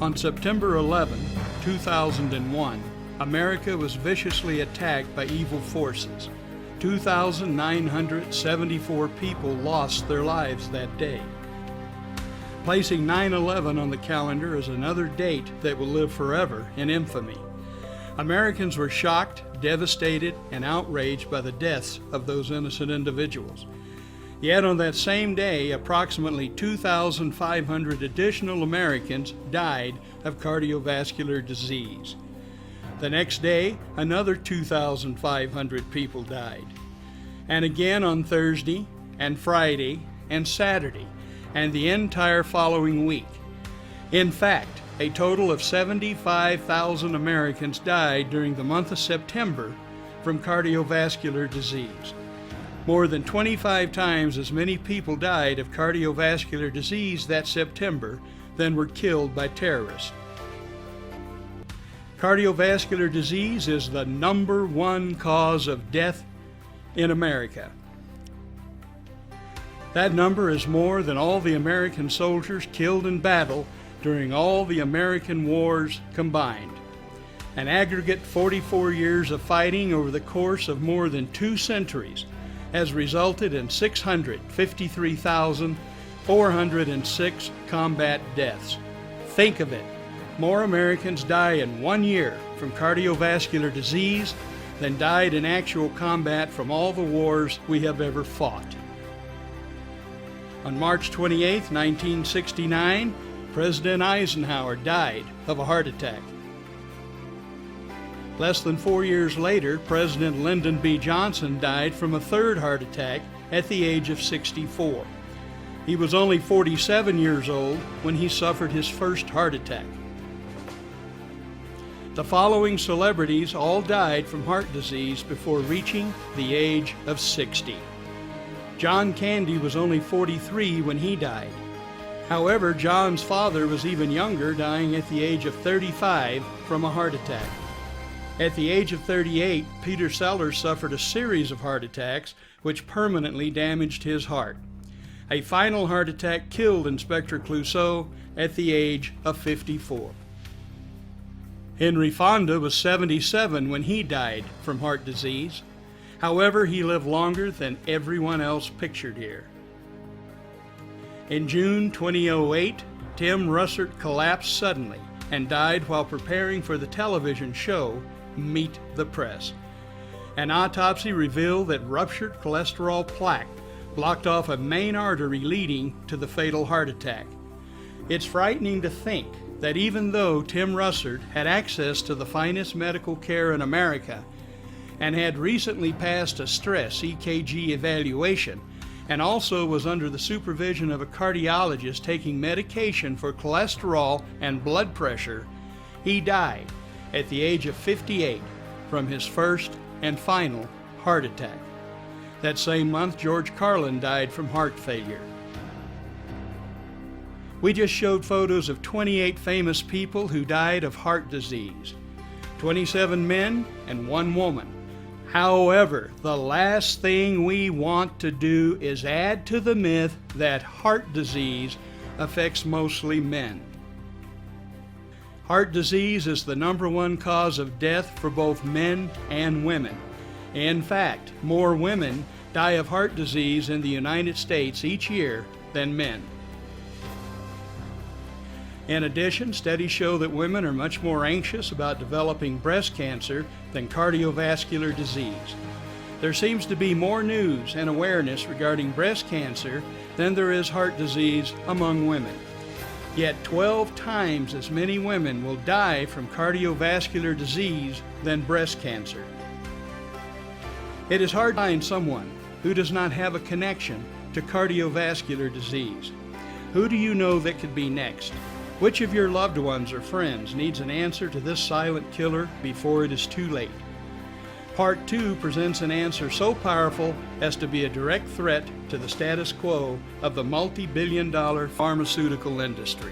On September 11, 2001, America was viciously attacked by evil forces. 2,974 people lost their lives that day. Placing 9/11 on the calendar is another date that will live forever in infamy. Americans were shocked, devastated, and outraged by the deaths of those innocent individuals. Yet on that same day, approximately 2,500 additional Americans died of cardiovascular disease. The next day, another 2,500 people died. And again on Thursday, and Friday, and Saturday, and the entire following week. In fact, a total of 75,000 Americans died during the month of September from cardiovascular disease. More than 25 times as many people died of cardiovascular disease that September than were killed by terrorists. Cardiovascular disease is the #1 cause of death in America. That number is more than all the American soldiers killed in battle during all the American wars combined. An aggregate 44 years of fighting over the course of more than 2 centuries has resulted in 653,406 combat deaths. Think of it. More Americans die in 1 year from cardiovascular disease than died in actual combat from all the wars we have ever fought. On March 28, 1969, President Eisenhower died of a heart attack. Less than 4 years later, President Lyndon B. Johnson died from a third heart attack at the age of 64. He was only 47 years old when he suffered his first heart attack. The following celebrities all died from heart disease before reaching the age of 60. John Candy was only 43 when he died. However, John's father was even younger, dying at the age of 35 from a heart attack. At the age of 38, Peter Sellers suffered a series of heart attacks which permanently damaged his heart. A final heart attack killed Inspector Clouseau at the age of 54. Henry Fonda was 77 when he died from heart disease. However, he lived longer than everyone else pictured here. In June 2008, Tim Russert collapsed suddenly and died while preparing for the television show Meet the Press. An autopsy revealed that ruptured cholesterol plaque blocked off a main artery leading to the fatal heart attack. It's frightening to think that even though Tim Russert had access to the finest medical care in America and had recently passed a stress EKG evaluation and also was under the supervision of a cardiologist taking medication for cholesterol and blood pressure, he died at the age of 58 from his first and final heart attack. That same month, George Carlin died from heart failure. We just showed photos of 28 famous people who died of heart disease, 27 men and 1 woman. However, the last thing we want to do is add to the myth that heart disease affects mostly men. Heart disease is the #1 cause of death for both men and women. In fact, more women die of heart disease in the United States each year than men. In addition, studies show that women are much more anxious about developing breast cancer than cardiovascular disease. There seems to be more news and awareness regarding breast cancer than there is heart disease among women. Yet 12 times as many women will die from cardiovascular disease than breast cancer. It is hard to find someone who does not have a connection to cardiovascular disease. Who do you know that could be next? Which of your loved ones or friends needs an answer to this silent killer before it is too late? Part 2 presents an answer so powerful as to be a direct threat to the status quo of the multi-billion-dollar pharmaceutical industry.